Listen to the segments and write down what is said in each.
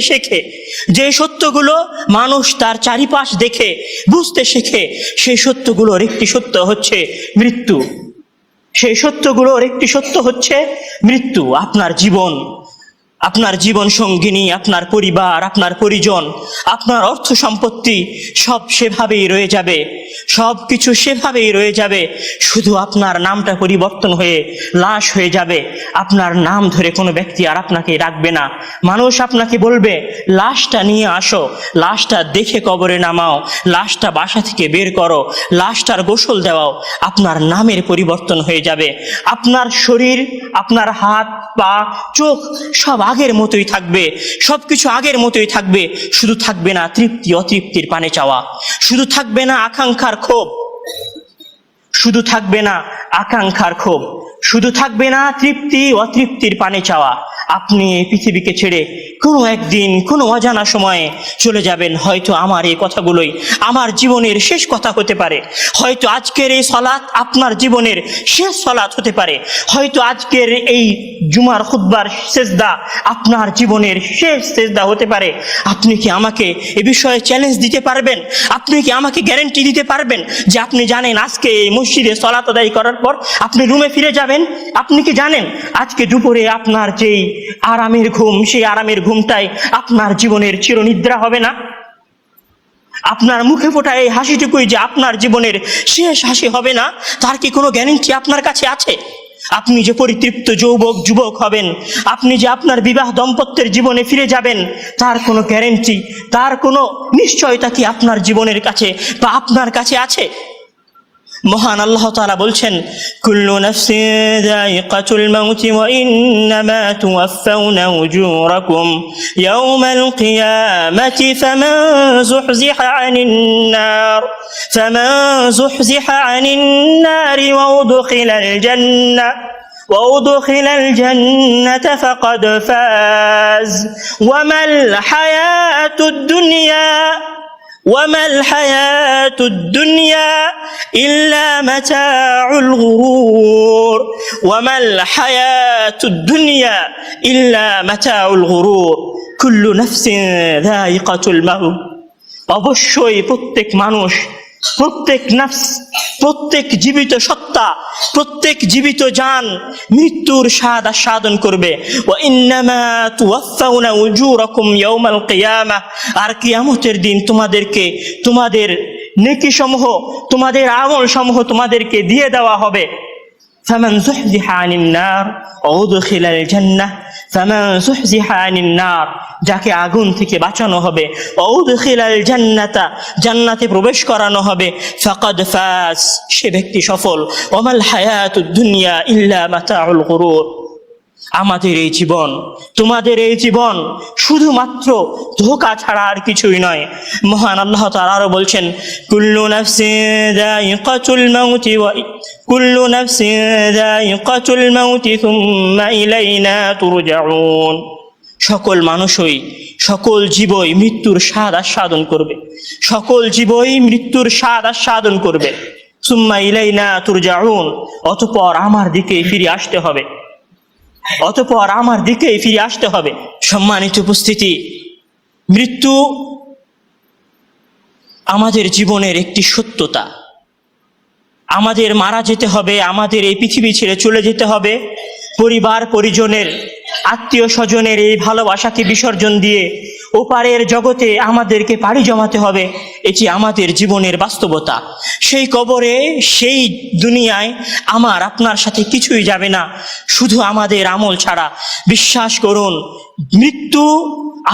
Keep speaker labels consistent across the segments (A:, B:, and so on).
A: শেখে, যে সত্যগুলো মানুষ তার চারিপাশ দেখে বুঝতে শেখে, সেই সত্যগুলোর একটি সত্য হচ্ছে মৃত্যু। সেই সত্যগুলোর একটি সত্য হচ্ছে মৃত্যু। আপনার জীবন সঙ্গিনী, আপনার পরিবার, আপনার পরিজন, আপনার অর্থ সম্পত্তি সব সেভাবেই রয়ে যাবে, সব কিছু সেভাবেই রয়ে যাবে। শুধু আপনার নামটা পরিবর্তন হয়ে লাশ হয়ে যাবে। আপনার নাম ধরে কোনো ব্যক্তি আর আপনাকে ডাকবে না। মানুষ আপনাকে বলবে, লাশটা নিয়ে আসো, লাশটা দেখে কবরে নামাও, লাশটা বাসা থেকে বের করো, লাশটার গোসল দেওয়াও। আপনার নামের পরিবর্তন হয়ে যাবে। আপনার শরীর, আপনার হাত, পা, চোখ সব আগের মতোই থাকবে, সবকিছু আগের মতোই থাকবে। শুধু থাকবে না তৃপ্তি অতৃপ্তির পানে চাওয়া, শুধু থাকবে না আকাঙ্ক্ষার ক্ষোভ, শুধু থাকবে না আকাঙ্ক্ষার ক্ষোভ, শুধু থাকবে না তৃপ্তি অতৃপ্তির পানে চাওয়া। আপনি এই পৃথিবীকে ছেড়ে কোনো একদিন কোনো অজানা সময়ে চলে যাবেন। হয়তো আমার এই কথাগুলোই আমার জীবনের শেষ কথা হতে পারে, হয়তো আজকের এই সালাত আপনার জীবনের শেষ সালাত হতে পারে, হয়তো আজকের এই জুমার খুতবার সেজদা আপনার জীবনের শেষ সেজদা হতে পারে। আপনি কি আমাকে এ বিষয়ে চ্যালেঞ্জ দিতে পারবেন? আপনি কি আমাকে গ্যারান্টি দিতে পারবেন যে আপনি জানেন আজকে এই মসজিদে সালাত আদায় করার পর আপনি রুমে ফিরে যাবেন? আপনি কি জানেন আজকে দুপুরে আপনার যেই আরামের ঘুম, সেই আরামের ঘুমটাই আপনার জীবনের চিরনিদ্রা হবে না? আপনার মুখে ফোটা এই হাসিটুকুই যে আপনার জীবনের শেষ হাসি হবে না, তার কি কোনো গ্যারান্টি আপনার কাছে আছে? আপনি যে পরিতৃপ্ত যুবক হবেন, আপনি যে আপনার বিবাহ দম্পত্যের জীবনে ফিরে যাবেন, তার কোনো গ্যারান্টি, তার কোনো নিশ্চয়তা কি আপনার জীবনের কাছে বা আপনার কাছে আছে? মহান আল্লাহ তাআলা বলছেন, কুল্লু নাফসিন যায়িকাতুল মাউতি ওয়া ইন্নামা তুওয়াফাউনা উজুরাকুম ইয়াওমাল কিয়ামাতি ফামান যুহজিহা আনিন নারি ওয়া উদখিলাল জান্নাতা ফাকাদ ফাজ ওয়া মাল হায়াতুদ দুনিয়া ইল্লা মাতাউল গুরুর কুল্লু নাফসিন যায়িকাতুল মাউত। অবশ্যই প্রত্যেক মানুষ, প্রত্যেক নফস, প্রত্যেক জীবিত সত্তা, প্রত্যেক জীবিত জান মৃত্যুর স্বাদ আস্বাদন করবে। ওয়া ইন্নামা তুওয়াফাউনা উজুরাকুম ইয়াওমাল কিয়ামাহ, আর কিয়ামতের দিন তোমাদেরকে তোমাদের নেকি সমূহ, তোমাদের আমল সমূহ তোমাদেরকে দিয়ে দেওয়া হবে। ফামান যুহজিহা আনিন নার ওয়া উদখিলাল জান্নাহ, ফামান যুহজিহা আনিন নার, যাকে আগুন থেকে বাঁচানো হবে, ওয়া উদখিলাল জান্নাতা, জান্নাতে প্রবেশ করানো হবে, ফাকাদ ফাজ, সে ব্যক্তি সফল। ওয়া মাল হায়াতুদ দুনিয়া ইল্লা মাতাউল গুরুর। আমাদের এই জীবন, তোমাদের এই জীবন শুধুমাত্র ধোঁকা ছাড়া আর কিছুই নয়। মহান আল্লাহ তাআলা আরো বলছেন, কুল্লু নাফসিন যায়িকাতুল মাউতি সুম্মা ইলাইনা তুরজাউন। সকল মানুষই, সকল জীবই মৃত্যুর স্বাদ আস্বাদন করবে, সকল জীবই মৃত্যুর স্বাদ আস্বাদন করবে। সুম্মা ইলাইনা তুরজাউন, অতঃপর আমার দিকে ফিরে আসতে হবে, অতঃপর আমার দিকেই ফিরে আসতে হবে। সম্মানিত উপস্থিতি, মৃত্যু আমাদের জীবনের একটি সত্যতা। আমাদের মারা যেতে হবে, আমাদের এই পৃথিবী ছেড়ে চলে যেতে হবে। পরিবার পরিজনের, আত্মীয় স্বজনের এই ভালোবাসাকে বিসর্জন দিয়ে ওপারের জগতে আমাদেরকে পাড়ি জমাতে হবে। এটি আমাদের জীবনের বাস্তবতা। সেই কবরে, সেই দুনিয়ায় আমার আপনার সাথে কিছুই যাবে না, শুধু আমাদের আমল ছাড়া। বিশ্বাস করুন, মৃত্যু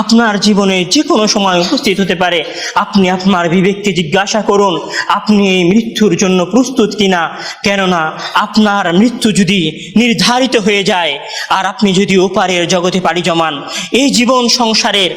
A: আপনার জীবনে যে কোনো সময় উপস্থিত হতে পারে। আপনি আপনার বিবেককে জিজ্ঞাসা করুন, আপনি এই মৃত্যুর জন্য প্রস্তুত কিনা। কেননা আপনার মৃত্যু যদি নির্ধারিত হয়ে যায় আর আপনি যদি ওপারের জগতে পাড়ি জমান, এই জীবন সংসারের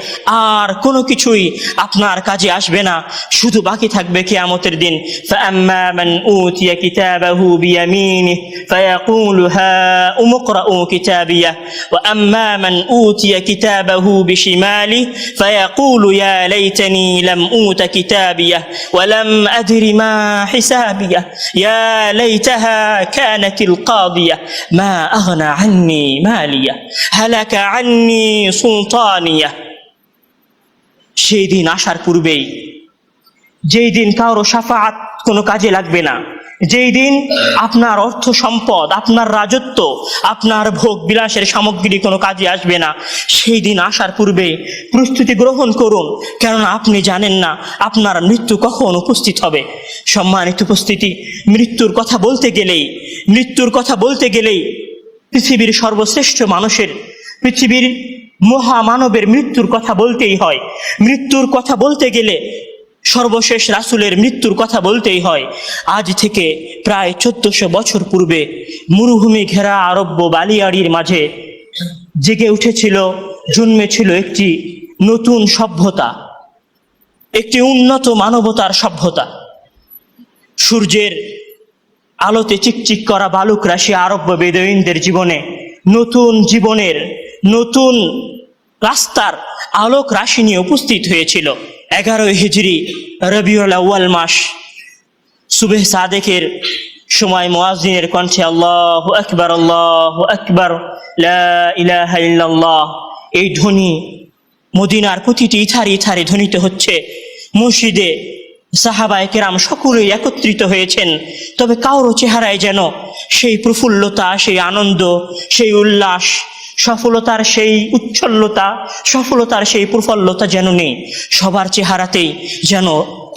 A: আর কোনো কিছুই আপনার কাজে আসবে না। শুধু বাকি থাকবে কিয়ামতের দিন। ফাআম্মা মান উতিয়া কিতাবাহু বিয়ামিনিহি ফায়াকুলু হাউম ইকরাউ কিতাবিয়াহ ওয়া আম্মা মান উতিয়া কিতাবাহু বিশিমালিহি ফায়াকুলু ইয়া লাইতানি লাম উতা কিতাবিয়াহ ওয়া লাম আদরি মা হিসাবিয়াহ ইয়া লাইতাহা কানাতিল কাদিয়াহ মা আগনা আন্নি মালিয়াহ হালাকা আন্নি সুলতানিয়াহ। সেই দিন আসার পূর্বেই, যেই দিন কারো শাফাআত কোনো কাজে লাগবে না, যেই দিন আপনার অর্থ সম্পদ, আপনার রাজত্ব, আপনার ভোগ বিলাসের সামগ্রী কোনো কাজে আসবে না, সেই দিন আসার পূর্বে প্রস্তুতি গ্রহণ করুন, কেননা আপনি জানেন না আপনার মৃত্যু কখন উপস্থিত হবে। সম্মানিত উপস্থিতি, মৃত্যুর কথা বলতে গেলেই পৃথিবীর সর্বশ্রেষ্ঠ মানুষের, পৃথিবীর মহামানবের মৃত্যুর কথা বলতেই হয়। মৃত্যুর কথা বলতে গেলে সর্বশেষ রাসূলের মৃত্যুর কথা বলতেই হয়। আজ থেকে প্রায় 1400 বছর পূর্বে মরুভূমি ঘেরা আরব্য বালিয়াড়ির মাঝে জেগে উঠেছিল, জন্মেছিল একটি নতুন সভ্যতা, একটি উন্নত মানবতার সভ্যতা। সূর্যের আলোতে চিকচিক করা বালুক রাশি আরব্য বেদুইনদের জীবনে নতুন জীবনের, নতুন রাস্তার আলোক রাশি নিয়ে উপস্থিত হয়েছিল। 11 হিজরি রবিউল আউয়াল মাস, সুবহ সাদেকের সময় মুয়াজ্জিনের কণ্ঠে আল্লাহু আকবার, আল্লাহু আকবার, লা ইলাহা ইল্লাল্লাহ, এই ধ্বনি মদিনার প্রতিটি ইথারে ইথারে ধ্বনিত হচ্ছে। মসজিদে সাহাবায়ে কেরাম সকলেই একত্রিত হয়েছেন, তবে কারো চেহারায় যেন সেই প্রফুল্লতা, সেই আনন্দ, সেই উল্লাস, সফলতার সেই উচ্ছ্বলতা, সফলতার সেই প্রফুল্লতা যেন নেই। সবার চেহারাতেই যেন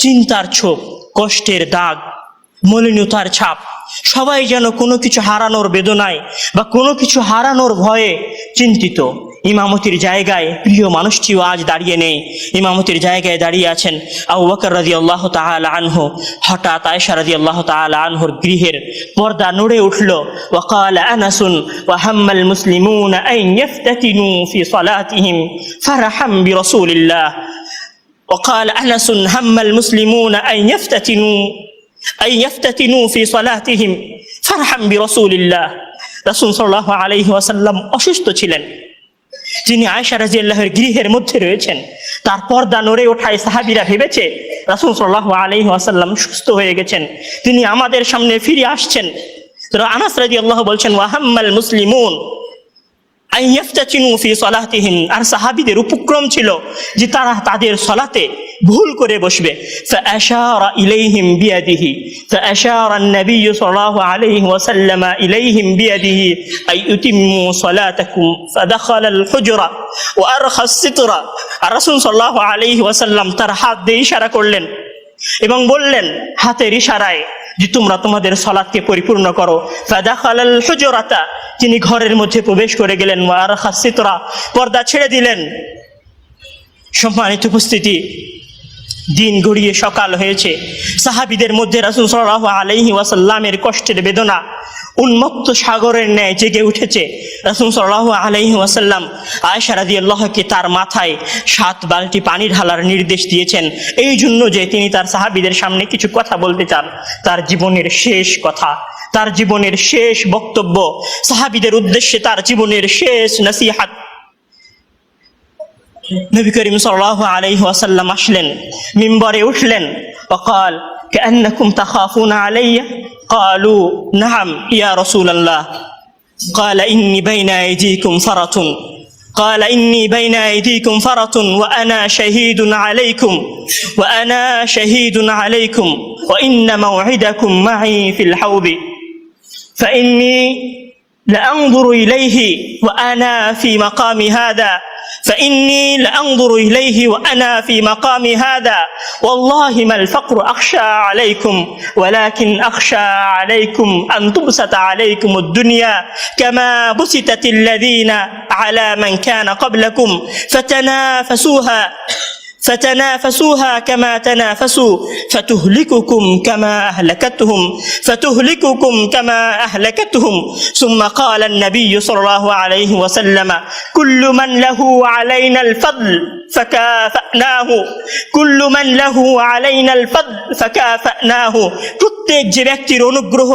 A: চিন্তার ছোপ, কষ্টের দাগ, মলিনতার ছাপ। সবাই যেন কোনো কিছু হারানোর বেদনায় বা কোনো কিছু হারানোর ভয়ে চিন্তিত। ইমামতির জায়গায় প্রিয় মানুষটিও আজ দাঁড়িয়ে নেই, ইমামতির জায়গায় দাঁড়িয়ে আছেন আবু বকর রাদিয়াল্লাহু তাআলা আনহু। হঠাৎ আয়েশা রাদিয়াল্লাহু তাআলা আনহুর গৃহের পর্দা নড়ে উঠল। ওয়াকাল আনাসুন ওয়া হাম্মাল মুসলিমুনা আন ইফতাতিনু ফি সালাতিহিম ফারহাম বিরাসূলিল্লাহ। ওয়াকাল আনাসুন হাম্মাল মুসলিমুনা আন ইফতাতিনু ফি সালাতিহিম ফারহাম বিরাসূলিল্লাহ। রাসূল সাল্লাল্লাহু আলাইহি ওয়াসাল্লাম অসুস্থ ছিলেন। যিনি আয়েশা রাদিয়াল্লাহুর গৃহের মধ্যে রয়েছেন, তার পর্দা নড়ে ওঠায় সাহাবীরা ভেবেছে রাসূল সাল্লাল্লাহু আলাইহি ওয়াসাল্লাম সুস্থ হয়ে গেছেন, তিনি আমাদের সামনে ফিরে আসছেন। তো আনাস রাদিয়াল্লাহু বলছেন ওয়া হাম্মাল মুসলিমুন আন ইফতাতিনু ফি সালাতিহিম, আর সাহাবীদের উপক্রম ছিল যে তারা তাদের সালাতে ভুল করে বসবে। ফাআশারা ইলাইহিম বিয়াদিহি, ফাআশারা আন-নবী সাল্লাল্লাহু আলাইহি ওয়াসাল্লাম ইলাইহিম বিয়াদিহি আই ইউতিম্মু সালাতাকুম ফাদাখালা আল-হুজরা ওয়া আরখা আস-সিতরা। আর রাসূল সাল্লাল্লাহু আলাইহি ওয়াসাল্লাম তার হাত দিয়ে ইশারা করলেন এবং বললেন হাতের ইশারায় যে তোমরা তোমাদের সালাতকে পরিপূর্ণ করো। ফাদাখালাল হুজরাতা, তিনি ঘরের মধ্যে প্রবেশ করে গেলেন। ওয়া আরখা আস-সিতরা, পর্দা ছেড়ে দিলেন। সম্মানিত উপস্থিতি, দিন গড়িয়ে সকাল হয়েছে। সাহাবীদের মধ্যে রাসূল সাল্লাল্লাহু আলাইহি ওয়াসাল্লামের কষ্টের বেদনা উন্মত্ত সাগরের ন্যায় জেগে উঠেছে। রাসূল সাল্লাল্লাহু আলাইহি ওয়াসাল্লাম আয়েশা রাদিয়াল্লাহুকে তার মাথায় 7 বালতি পানি ঢালার নির্দেশ দিয়েছেন, এই জন্য যে তিনি তার সাহাবীদের সামনে কিছু কথা বলতে চান, তার জীবনের শেষ কথা, তার জীবনের শেষ বক্তব্য, সাহাবীদের উদ্দেশ্যে তার জীবনের শেষ নসিহত। নবী করিম সাল্লাল্লাহু আলাইহি ওয়াসাল্লাম আসলেন, মিম্বরে উঠলেন। وقال كأنكم تخافون علي قالوا نعم يا رسول الله قال إني بين أيديكم فرط قال إني بين أيديكم فرط وأنا شهيد عليكم وإن موعدكم معي في الحوض فإني لأنظر إليه وأنا في مقام هذا والله ما الفقر أخشى عليكم ولكن أخشى عليكم أن تبسط عليكم الدنيا كما بسطت الذين على من كان قبلكم فتنافسوها كما تنافسوا فتهلككم كما أهلكتهم ثم قال النبي صلى الله عليه وسلم كل من له علينا الفضل فكافأناه প্রত্যেক যে ব্যক্তির অনুগ্রহ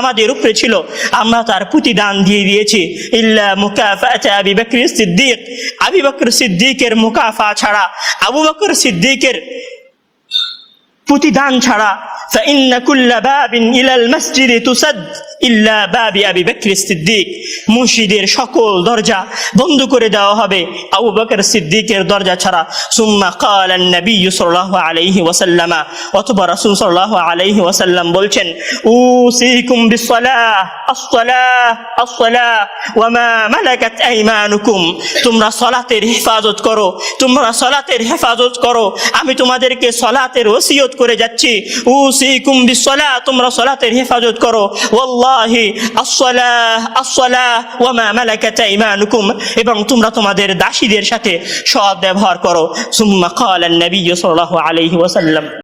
A: আমাদের উপরে ছিল, আমরা তার প্রতিদান দিয়ে দিয়েছি। ইল্লা মুকাফাতা আবি বকর সিদ্দিক, আবু বকর সিদ্দিকের মুকাফা ছাড়া, আবু বকর সিদ্দিকের প্রতিদান ছাড়া। فإن كل باب إلى المسجد تسد ইল্লা বাবি আবি বকর সিদ্দিক, মসজিদের সকল দরজা বন্ধ করে দেওয়া হবে আবু বকর সিদ্দিকের দরজা ছাড়া। সুম্মা ক্বালা আন-নবী সাল্লাল্লাহু আলাইহি ওয়াসাল্লাম, অথবা রাসূল সাল্লাল্লাহু আলাইহি ওয়াসাল্লাম বলছেন, উসিকুম বিস-সালাহ, আস-সালাহ, আস-সালাহ ওয়া মা মালাকাত আইমানুকুম, তোমরা সালাতের হেফাজত করো, তোমরা সালাতের হেফাজত করো, আমি তোমাদেরকে সালাতের ওসিয়ত করে যাচ্ছি। উসিকুম বিস-সালাহ, তোমরা সালাতের হেফাজত করো, ওয়াল্লাহি আস-সালাহ, আস-সালাহ ওয়া মা মালাকাত আইমানুকুম, এবং তোমরা তোমাদের দাসীদের সাথে সৎ ব্যবহার করো। সুম্মা ক্বালা আন-নবী সাল্লাল্লাহু আলাইহি ওয়াসাল্লাম,